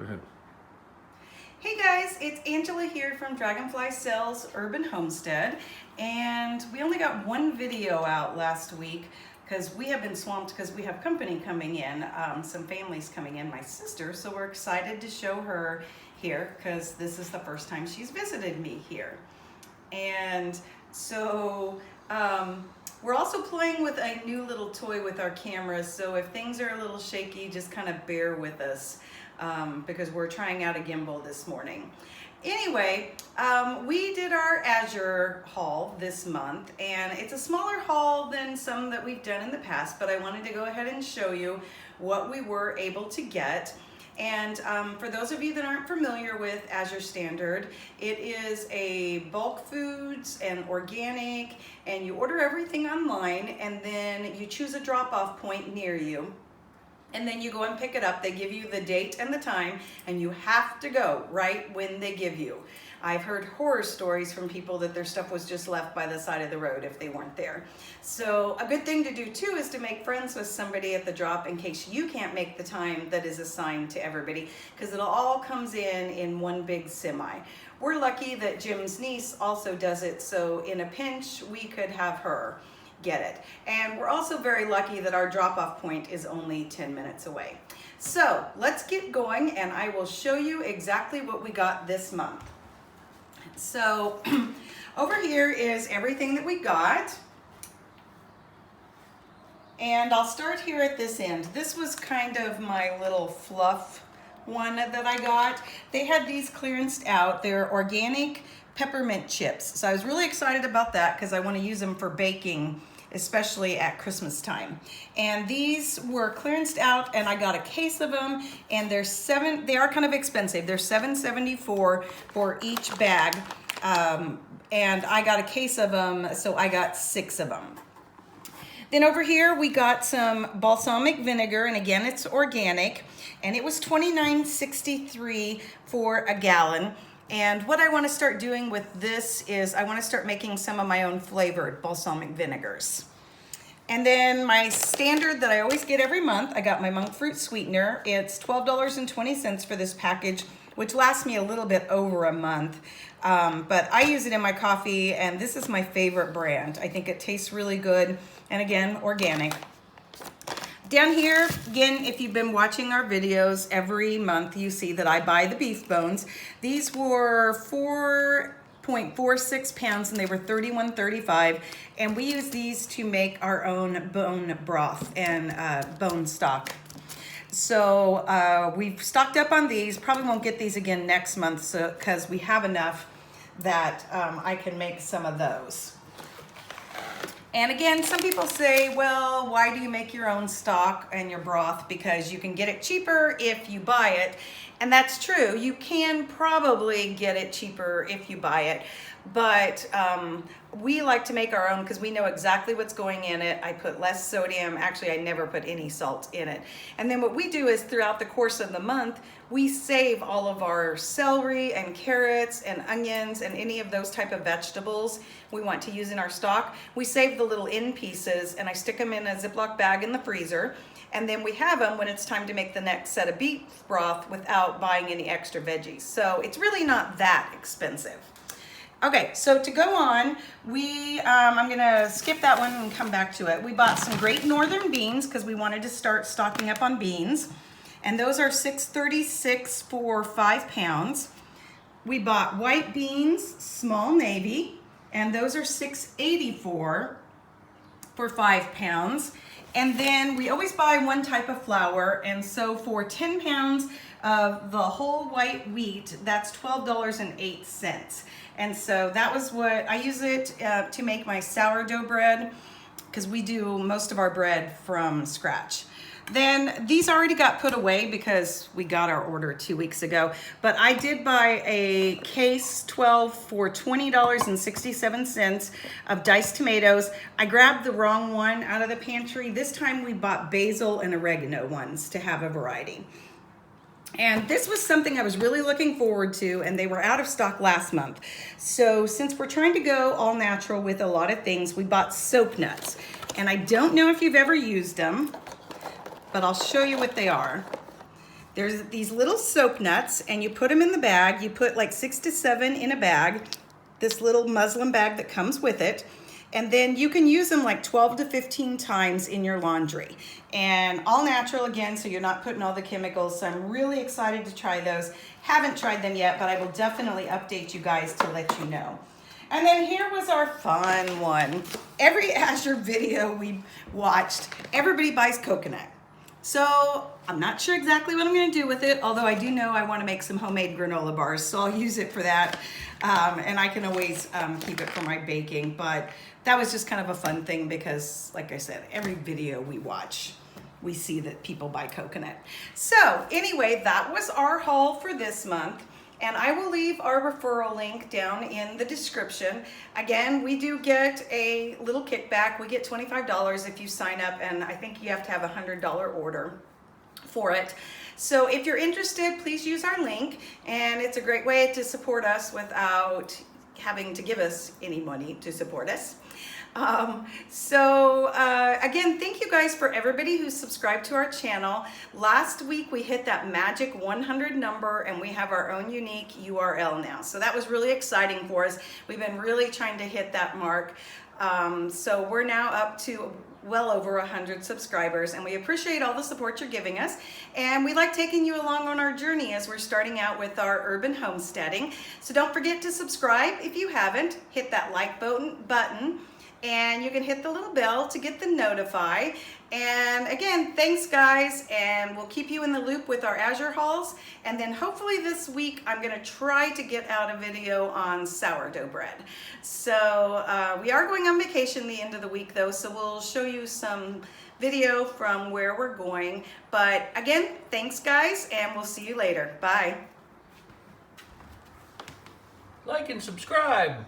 Go ahead. Hey guys, it's Angela here from Dragonfly Sells Urban Homestead, and we only got one video out last week because we have been swamped because we have company coming in, some families coming in, my sister, so we're excited to show her here because this is the first time she's visited me here. And so we're also playing with a new little toy with our cameras, so if things are a little shaky, just kind of bear with us. Because we're trying out a gimbal this morning. Anyway, we did our Azure haul this month, and it's a smaller haul than some that we've done in the past, but I wanted to go ahead and show you what we were able to get. And for those of you that aren't familiar with Azure Standard, it is a bulk foods and organic, and you order everything online, and then you choose a drop-off point near you. And then you go and pick it up. They give you the date and the time, and you have to go right when they give you. I've heard horror stories from people that their stuff was just left by the side of the road if they weren't there. So a good thing to do too is to make friends with somebody at the drop in case you can't make the time that is assigned to everybody, because it all comes in one big semi. We're lucky that Jim's niece also does it, so in a pinch we could have her get it. And we're also very lucky that our drop-off point is only 10 minutes away. So let's get going, and I will show you exactly what we got this month. So over here is everything that we got. And I'll start here at this end. This was kind of my little fluff one that I got. They had these clearanced out. They're organic peppermint chips. So I was really excited about that because I want to use them for baking, especially at Christmas time. And these were clearanced out, and I got a case of them, and they are kind of expensive. They're $7.74 for each bag. And I got a case of them, so I got 6 of them. Then over here we got some balsamic vinegar, and again it's organic, and it was $29.63 for a gallon. And what I want to start doing with this is I want to start making some of my own flavored balsamic vinegars. And then my standard that I always get every month, I got my monk fruit sweetener. It's $12.20 for this package, which lasts me a little bit over a month. But I use it in my coffee, and this is my favorite brand. I think it tastes really good, and again, organic. Down here, again, if you've been watching our videos, every month you see that I buy the beef bones. These were 4.46 pounds, and they were $31.35. And we use these to make our own bone broth and bone stock. So we've stocked up on these. Probably won't get these again next month because we have enough that I can make some of those. And again, some people say, well, why do you make your own stock and your broth? Because you can get it cheaper if you buy it. And that's true. You can probably get it cheaper if you buy it. But we like to make our own because we know exactly what's going in it. I put less sodium. Actually, I never put any salt in it. And then what we do is throughout the course of the month, we save all of our celery and carrots and onions and any of those type of vegetables we want to use in our stock. We save the little end pieces, and I stick them in a Ziploc bag in the freezer. And then we have them when it's time to make the next set of beef broth without buying any extra veggies. So it's really not that expensive. Okay, so to go on, I'm gonna skip that one and come back to it. We bought some Great Northern beans because we wanted to start stocking up on beans. And those are $6.36 for 5 pounds. We bought white beans, small navy, and those are $6.84 for 5 pounds. And then we always buy one type of flour, and so for 10 pounds of the whole white wheat, that's $12.08. And so that was what I use it to make my sourdough bread, because we do most of our bread from scratch. Then these already got put away because we got our order 2 weeks ago, but I did buy a case 12 for $20.67 of diced tomatoes. I grabbed the wrong one out of the pantry. This time we bought basil and oregano ones to have a variety. And this was something I was really looking forward to, and they were out of stock last month. So since we're trying to go all natural with a lot of things, we bought soap nuts. And I don't know if you've ever used them, but I'll show you what they are. There's these little soap nuts, and you put them in the bag. You put like 6 to 7 in a bag, this little muslin bag that comes with it. And then you can use them like 12 to 15 times in your laundry. And all natural again, so you're not putting all the chemicals. So I'm really excited to try those. Haven't tried them yet, but I will definitely update you guys to let you know. And then here was our fun one. Every Azure video we watched, everybody buys coconut. So I'm not sure exactly what I'm gonna do with it, although I do know I wanna make some homemade granola bars, so I'll use it for that. And I can always keep it for my baking, but that was just kind of a fun thing because, like I said, every video we watch, we see that people buy coconut. So anyway, that was our haul for this month. And I will leave our referral link down in the description. Again, we do get a little kickback. We get $25 if you sign up, and I think you have to have a $100 order for it. So if you're interested, please use our link, and it's a great way to support us without having to give us any money to support us. Again, thank you guys for everybody who subscribed to our channel. Last week we hit that magic 100 number, and we have our own unique URL now. So that was really exciting for us. We've been really trying to hit that mark. So we're now up to well over 100 subscribers, and we appreciate all the support you're giving us. And we like taking you along on our journey as we're starting out with our urban homesteading. So don't forget to subscribe if you haven't. Hit that like button, and you can hit the little bell to get the notify. And again, thanks guys, and we'll keep you in the loop with our Azure hauls. And then hopefully this week I'm gonna try to get out a video on sourdough bread. So we are going on vacation the end of the week though, so we'll show you some video from where we're going. But again, thanks guys, and we'll see you later. Bye. Like and subscribe.